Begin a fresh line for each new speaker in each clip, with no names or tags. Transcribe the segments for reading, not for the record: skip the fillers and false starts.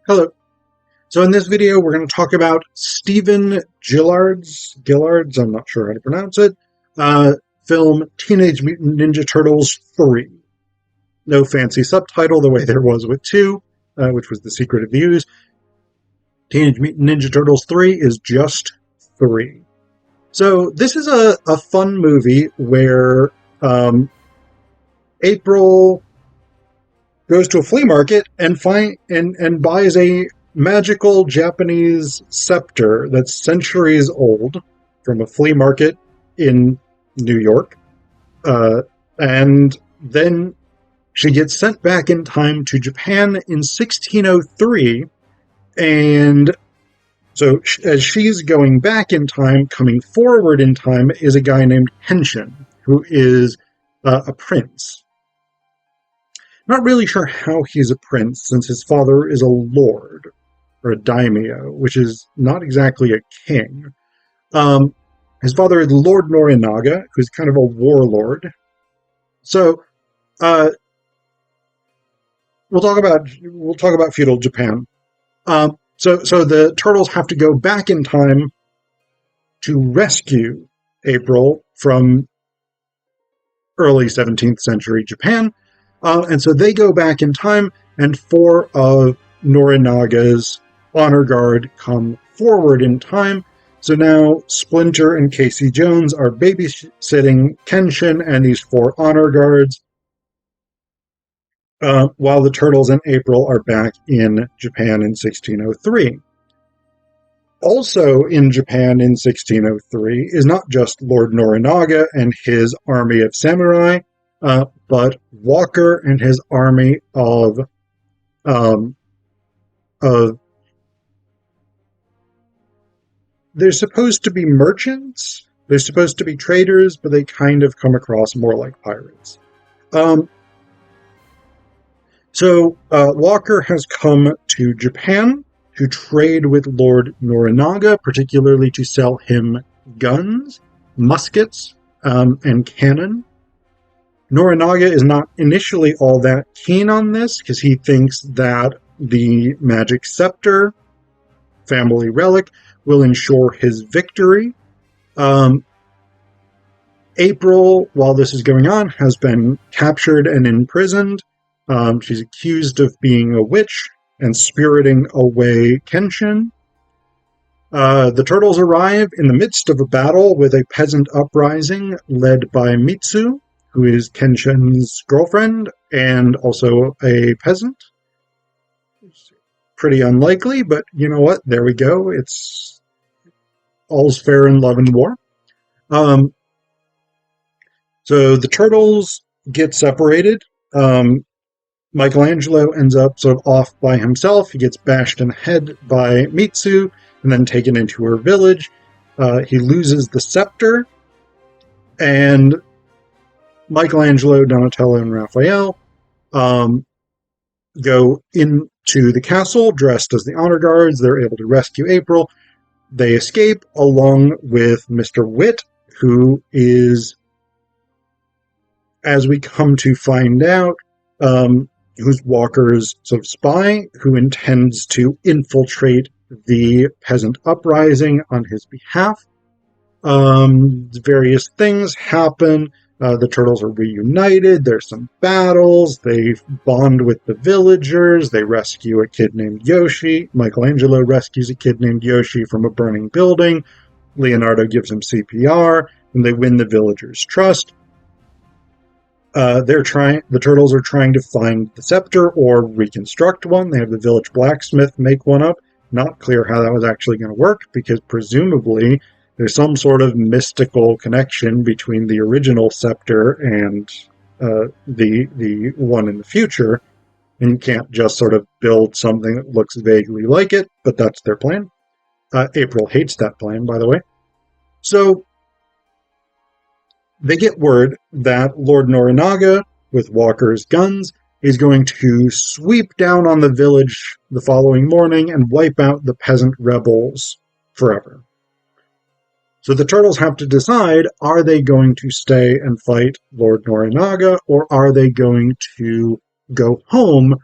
Hello. So in this video, we're going to talk about Stephen Gillard's, I'm not sure how to pronounce it, film Teenage Mutant Ninja Turtles 3. No fancy subtitle the way there was with 2, which was The Secret of the Ooze. Teenage Mutant Ninja Turtles 3 is just 3. So this is a fun movie where April goes to a flea market and buys a magical Japanese scepter that's centuries old from a flea market in New York. And then she gets sent back in time to Japan in 1603. And so as she's going back in time, coming forward in time is a guy named Henshin, who is a prince. Not really sure how he's a prince, since his father is a lord, or a daimyo, which is not exactly a king. His father is Lord Norinaga, who's kind of a warlord. So, we'll talk about feudal Japan. So the turtles have to go back in time to rescue April from early 17th century Japan. And so they go back in time, and 4 of Norinaga's honor guard come forward in time. So now Splinter and Casey Jones are babysitting Kenshin and these 4 honor guards, while the Turtles and April are back in Japan in 1603. Also in Japan in 1603 is not just Lord Norinaga and his army of samurai, but Walker and his army of they're supposed to be merchants, they're supposed to be traders, but they kind of come across more like pirates. So Walker has come to Japan to trade with Lord Norinaga, particularly to sell him guns, muskets, and cannon. Norinaga is not initially all that keen on this, because he thinks that the magic scepter, family relic, will ensure his victory. April, while this is going on, has been captured and imprisoned. She's accused of being a witch and spiriting away Kenshin. The Turtles arrive in the midst of a battle with a peasant uprising led by Mitsu, who is Kenshin's girlfriend and also a peasant. Pretty unlikely, but you know what? There we go. It's all's fair in love and war. So the Turtles get separated. Michelangelo ends up sort of off by himself. He gets bashed in the head by Mitsu and then taken into her village. He loses the scepter, and Michelangelo, Donatello, and Raphael go into the castle dressed as the honor guards. They're able to rescue April. They escape along with Mr. Witt, who is, as we come to find out, who's Walker's sort of spy, who intends to infiltrate the peasant uprising on his behalf. Various things happen. The Turtles are reunited. There's some battles. They bond with the villagers. They rescue a kid named Yoshi. Michelangelo rescues a kid named Yoshi from a burning building. Leonardo gives him CPR, and they win the villagers' trust. The Turtles are trying to find the scepter or reconstruct one. They have the village blacksmith make one up. Not clear how that was actually going to work, because presumably there's some sort of mystical connection between the original scepter and the one in the future, and you can't just sort of build something that looks vaguely like it, but that's their plan. April hates that plan, by the way. So they get word that Lord Norinaga, with Walker's guns, is going to sweep down on the village the following morning and wipe out the peasant rebels forever. So the Turtles have to decide, are they going to stay and fight Lord Norinaga, or are they going to go home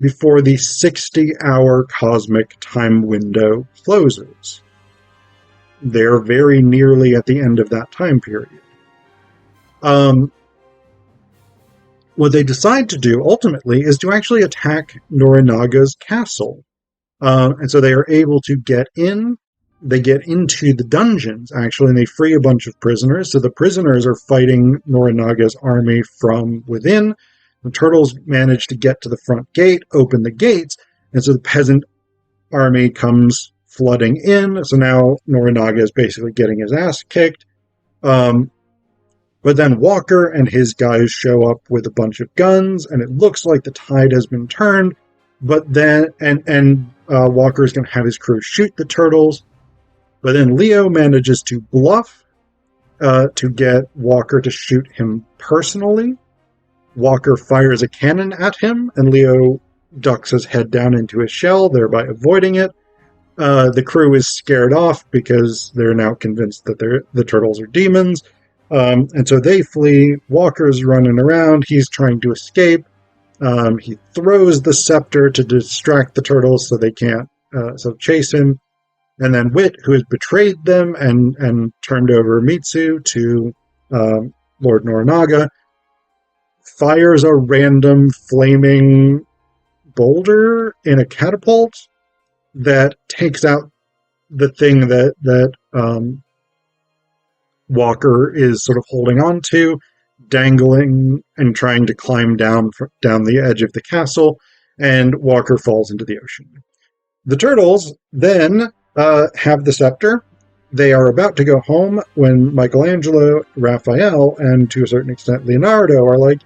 before the 60-hour cosmic time window closes. They're very nearly at the end of that time period. What they decide to do ultimately is to actually attack Norinaga's castle. And so they are able to get in. They get into the dungeons, actually, and they free a bunch of prisoners. So the prisoners are fighting Norinaga's army from within. The turtles manage to get to the front gate, open the gates, and so the peasant army comes flooding in. So now Norinaga is basically getting his ass kicked. But then Walker and his guys show up with a bunch of guns, and it looks like the tide has been turned. But then, Walker is going to have his crew shoot the turtles. But then Leo manages to bluff to get Walker to shoot him personally. Walker fires a cannon at him, and Leo ducks his head down into his shell, thereby avoiding it. The crew is scared off because they're now convinced that the turtles are demons. And so they flee. Walker's running around. He's trying to escape. He throws the scepter to distract the turtles so they can't chase him. And then Wit, who has betrayed them and turned over Mitsu to Lord Norinaga, fires a random flaming boulder in a catapult that takes out the thing that Walker is sort of holding on to, dangling and trying to climb down the edge of the castle, and Walker falls into the ocean. The turtles then have the scepter. They are about to go home when Michelangelo, Raphael, and to a certain extent Leonardo are like,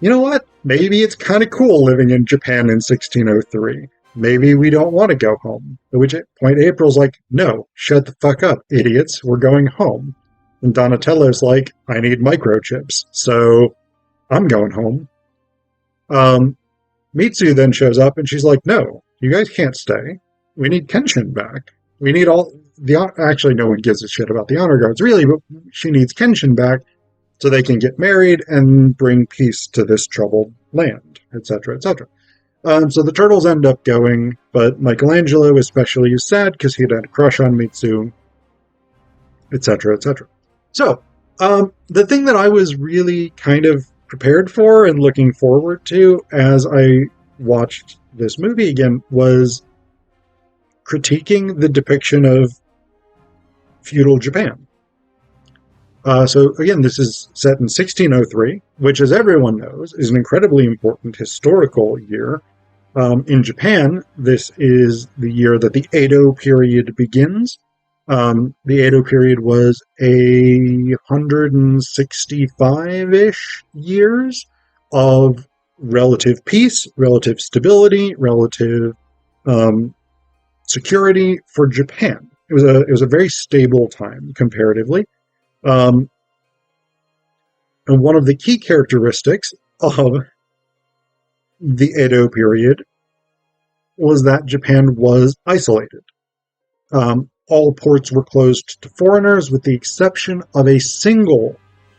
you know what? Maybe it's kind of cool living in Japan in 1603. Maybe we don't want to go home. At which point April's like, no, shut the fuck up, idiots. We're going home. And Donatello's like, I need microchips, so I'm going home. Mitsu then shows up and she's like, no, you guys can't stay. We need Kenshin back. We need actually no one gives a shit about the honor guards really, but she needs Kenshin back so they can get married and bring peace to this troubled land, etc., etc. So the turtles end up going, but Michelangelo especially is sad because he had a crush on Mitsu, etc., etc. So, the thing that I was really kind of prepared for and looking forward to as I watched this movie again was critiquing the depiction of feudal Japan. So again, this is set in 1603, which, as everyone knows, is an incredibly important historical year. In Japan, this is the year that the Edo period begins. The Edo period was 165-ish years of relative peace, relative stability, relative security for Japan. It was a very stable time comparatively. And one of the key characteristics of the Edo period was that Japan was isolated. All ports were closed to foreigners with the exception of a single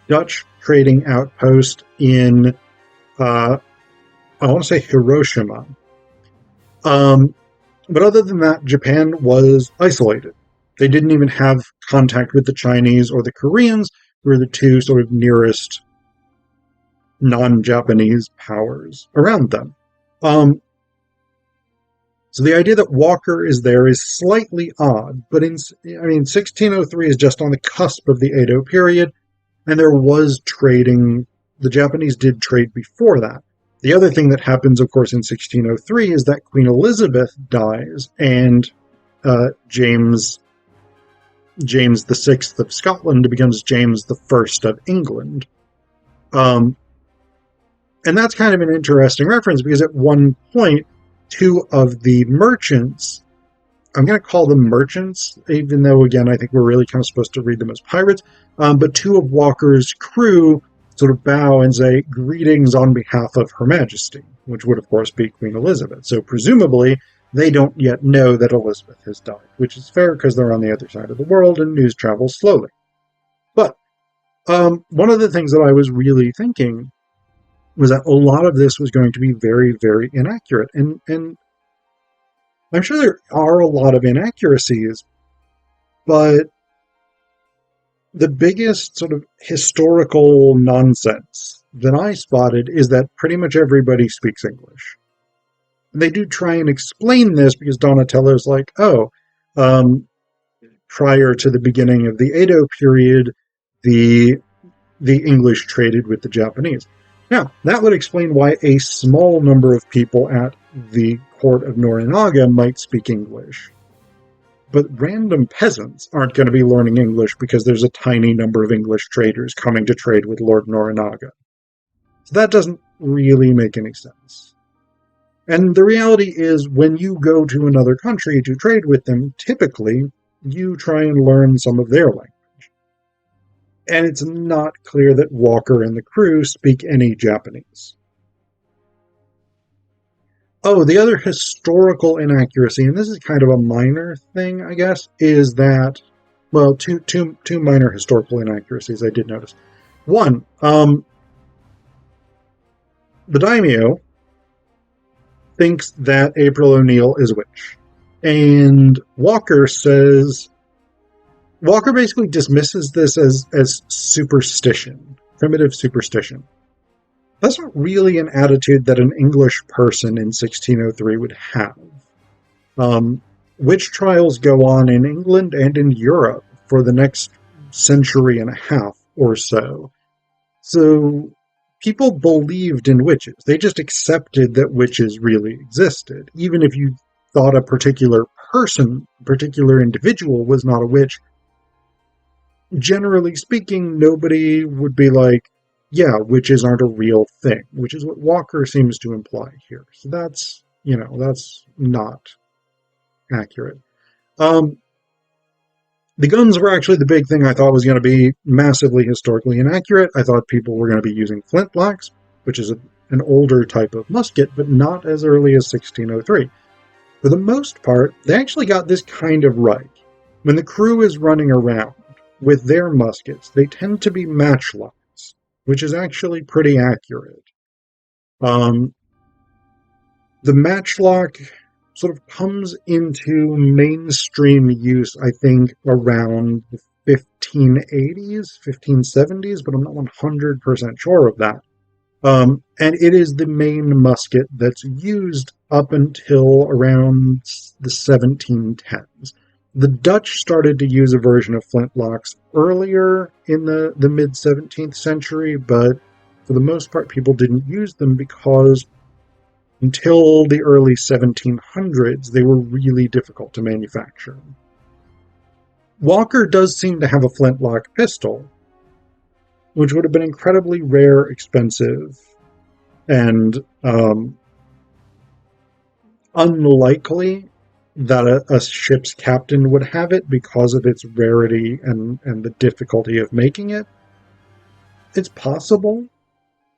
Dutch trading outpost in, I want to say Hiroshima. But other than that, Japan was isolated. They didn't even have contact with the Chinese or the Koreans, who were the two sort of nearest non-Japanese powers around them. So the idea that Walker is there is slightly odd, but 1603 is just on the cusp of the Edo period, and there was trading. The Japanese did trade before that. The other thing that happens, of course, in 1603 is that Queen Elizabeth dies, and James VI of Scotland becomes James I of England. And that's kind of an interesting reference, because at one point, two of the merchants, I'm going to call them merchants, even though, again, I think we're really kind of supposed to read them as pirates, but two of Walker's crew sort of bow and say, greetings on behalf of Her Majesty, which would, of course, be Queen Elizabeth. So presumably, they don't yet know that Elizabeth has died, which is fair because they're on the other side of the world and news travels slowly. But one of the things that I was really thinking was that a lot of this was going to be very, very inaccurate. And I'm sure there are a lot of inaccuracies, but the biggest sort of historical nonsense that I spotted is that pretty much everybody speaks English. And they do try and explain this because Donatello's like, prior to the beginning of the Edo period, the English traded with the Japanese. Now, that would explain why a small number of people at the court of Norinaga might speak English. But random peasants aren't going to be learning English because there's a tiny number of English traders coming to trade with Lord Norinaga. So that doesn't really make any sense. And the reality is, when you go to another country to trade with them, typically you try and learn some of their language. And it's not clear that Walker and the crew speak any Japanese. Oh, the other historical inaccuracy, and this is kind of a minor thing, I guess, is that, well, two minor historical inaccuracies I did notice. One, the daimyo thinks that April O'Neil is a witch. And Walker basically dismisses this as superstition, primitive superstition. That's not really an attitude that an English person in 1603 would have. Witch trials go on in England and in Europe for the next century and a half or so. So people believed in witches. They just accepted that witches really existed. Even if you thought a particular person, particular individual was not a witch, generally speaking, nobody would be like, yeah, witches aren't a real thing, which is what Walker seems to imply here. So that's not accurate. The guns were actually the big thing I thought was going to be massively historically inaccurate. I thought people were going to be using flintlocks, which is an older type of musket, but not as early as 1603. For the most part, they actually got this kind of right. When the crew is running around with their muskets, they tend to be matchlocks, which is actually pretty accurate. The matchlock sort of comes into mainstream use, I think, around the 1580s, 1570s, but I'm not 100% sure of that. And it is the main musket that's used up until around the 1710s. The Dutch started to use a version of flintlocks earlier in the mid-17th century, but for the most part, people didn't use them because until the early 1700s, they were really difficult to manufacture. Walker does seem to have a flintlock pistol, which would have been incredibly rare, expensive, and unlikely that a ship's captain would have it because of its rarity and the difficulty of making it. It's possible.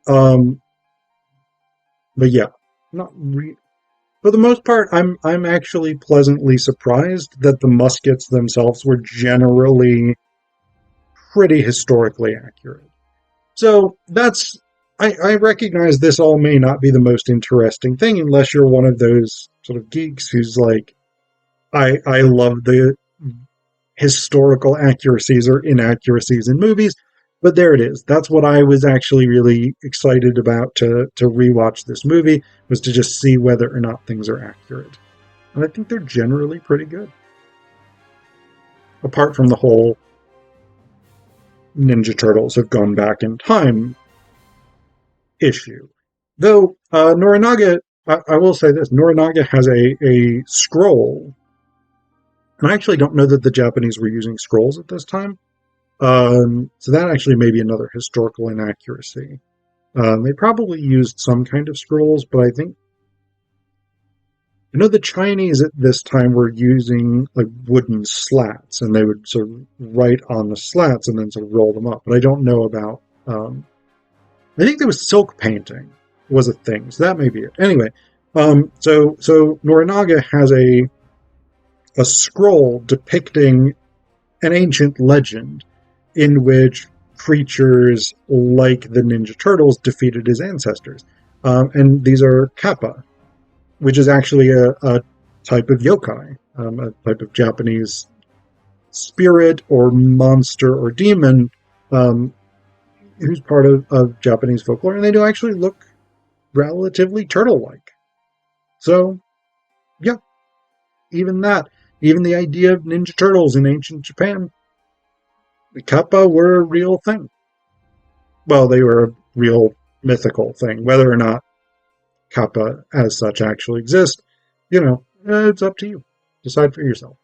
But yeah, for the most part, I'm actually pleasantly surprised that the muskets themselves were generally pretty historically accurate. So I recognize this all may not be the most interesting thing unless you're one of those sort of geeks who's like, I love the historical accuracies or inaccuracies in movies, but there it is. That's what I was actually really excited about to rewatch this movie, was to just see whether or not things are accurate. And I think they're generally pretty good. Apart from the whole Ninja Turtles have gone back in time issue. Though Norinaga, I will say this, Norinaga has a scroll. And I actually don't know that the Japanese were using scrolls at this time. So that actually may be another historical inaccuracy. They probably used some kind of scrolls, but I know the Chinese at this time were using like wooden slats, and they would sort of write on the slats and then sort of roll them up. But I don't know about. I think there was silk painting was a thing, so that may be it. Anyway, so Norinaga has a scroll depicting an ancient legend in which creatures like the Ninja Turtles defeated his ancestors. And these are kappa, which is actually a type of yokai, a type of Japanese spirit or monster or demon, um, who's part of Japanese folklore. And they do actually look relatively turtle-like. So, yeah, even that, even the idea of Ninja Turtles in ancient Japan, the kappa were a real thing. Well, they were a real mythical thing. Whether or not kappa as such actually exist, it's up to you. Decide for yourself.